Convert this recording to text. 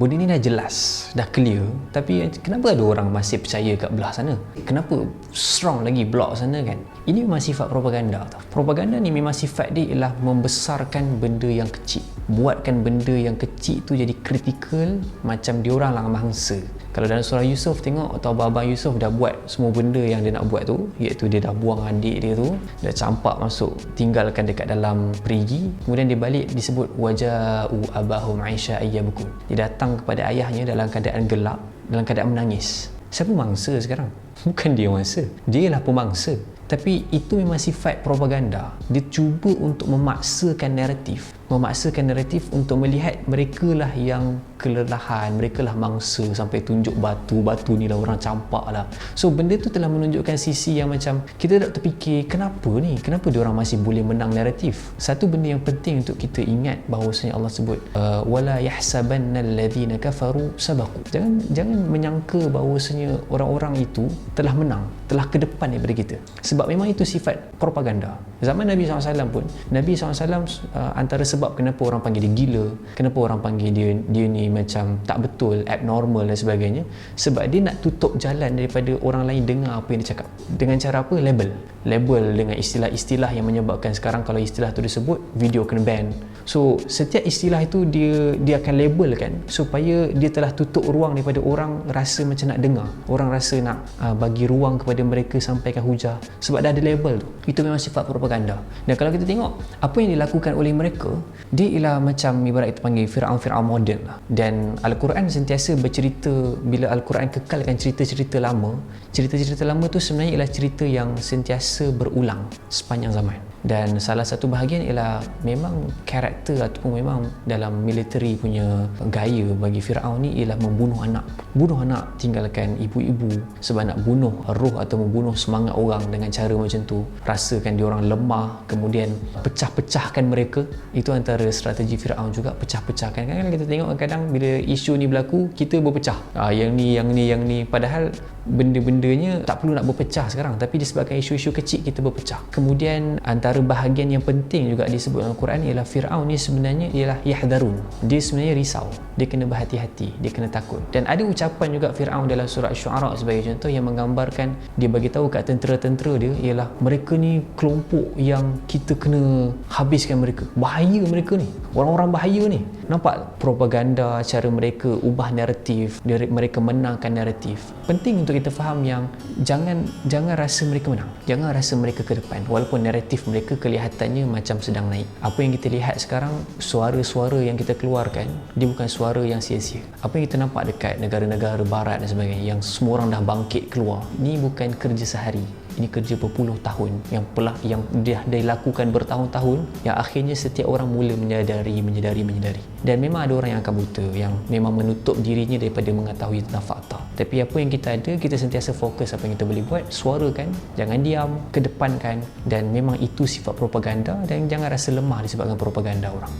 Benda ni dah jelas, dah clear, tapi kenapa ada orang masih percaya kat belah sana? Kenapa strong lagi blok sana kan? Ini memang sifat propaganda tau. Propaganda ni memang sifat dia ialah membesarkan benda yang kecil. Buatkan benda yang kecil tu jadi kritikal macam diorang lah mangsa. Kalau dalam surah Yusuf tengok, atau abang Yusuf dah buat semua benda yang dia nak buat tu, iaitu dia dah buang adik dia tu, dah campak masuk, tinggalkan dekat dalam perigi, kemudian dia balik disebut waja'u abahum Aisyah ayyabukun. Dia datang kepada ayahnya dalam keadaan gelap, dalam keadaan menangis. Siapa mangsa sekarang? Bukan dia mangsa, dia lah pemangsa. Tapi itu memang sifat propaganda. Dia cuba untuk memaksakan naratif untuk melihat mereka lah yang kelelahan, mereka lah mangsa sampai tunjuk batu ni lah orang campak lah. So benda tu telah menunjukkan sisi yang macam kita tak terfikir kenapa dia orang masih boleh menang naratif. Satu benda yang penting untuk kita ingat bahawasanya Allah sebut wala yahsabanna alladhina kafaru sabaqu. Jangan menyangka bahawasanya orang-orang itu telah menang, telah ke depan daripada kita. Sebab memang itu sifat propaganda. Zaman Nabi SAW pun, Nabi SAW antara sebab kenapa orang panggil dia gila, kenapa orang panggil dia ni macam tak betul, abnormal dan sebagainya, sebab dia nak tutup jalan daripada orang lain dengar apa yang dia cakap. Dengan cara apa? Label dengan istilah-istilah yang menyebabkan sekarang kalau istilah tu disebut, video kena ban. So setiap istilah itu dia akan labelkan supaya dia telah tutup ruang daripada orang rasa macam nak dengar, orang rasa nak bagi ruang kepada mereka sampaikan hujah, sebab dah ada label tu. Itu memang sifat propaganda. Dan kalau kita tengok apa yang dilakukan oleh mereka, dia ialah macam ibarat kita panggil Fir'aun moden lah. Dan Al-Quran sentiasa bercerita, bila Al-Quran kekalkan cerita-cerita lama tu sebenarnya ialah cerita yang sentiasa berulang sepanjang zaman. Dan salah satu bahagian ialah memang karakter ataupun memang dalam military punya gaya bagi Fir'aun ni ialah membunuh anak, tinggalkan ibu-ibu sebab nak bunuh roh atau membunuh semangat orang dengan cara macam tu, rasakan dia orang lemah, kemudian pecah-pecahkan mereka. Itu antara strategi Fir'aun juga, pecah-pecahkan. Kadang-kadang kita tengok kadang bila isu ni berlaku, kita berpecah, yang ni, padahal benda-bendanya tak perlu nak berpecah sekarang, tapi disebabkan isu-isu kecil kita berpecah. Kemudian antara bahagian yang penting juga disebut dalam Quran ialah Fir'aun ni sebenarnya ialah yahdharun. Dia sebenarnya risau, dia kena berhati-hati, dia kena takut. Dan ada ucapan juga Fir'aun dalam surah Syu'ara sebagai contoh yang menggambarkan, dia bagi tahu kat tentera-tentera dia ialah mereka ni kelompok yang kita kena habiskan mereka. Bahaya mereka ni, orang-orang bahaya ni. Nampak propaganda, cara mereka ubah naratif, mereka menangkan naratif. Penting untuk kita faham yang jangan rasa mereka menang, jangan rasa mereka ke depan, walaupun naratif mereka kelihatannya macam sedang naik. Apa yang kita lihat sekarang, suara-suara yang kita keluarkan, dia bukan suara yang sia-sia. Apa yang kita nampak dekat negara-negara barat dan sebagainya, yang semua orang dah bangkit keluar, ni bukan kerja sehari, ini kerja berpuluh tahun yang dah dilakukan bertahun-tahun, yang akhirnya setiap orang mula menyadari. Dan memang ada orang yang akan buta, yang memang menutup dirinya daripada mengetahui tentang fakta. Tapi apa yang kita ada, kita sentiasa fokus apa yang kita boleh buat, suarakan, jangan diam, kedepankan. Dan memang itu sifat propaganda, dan jangan rasa lemah disebabkan propaganda orang.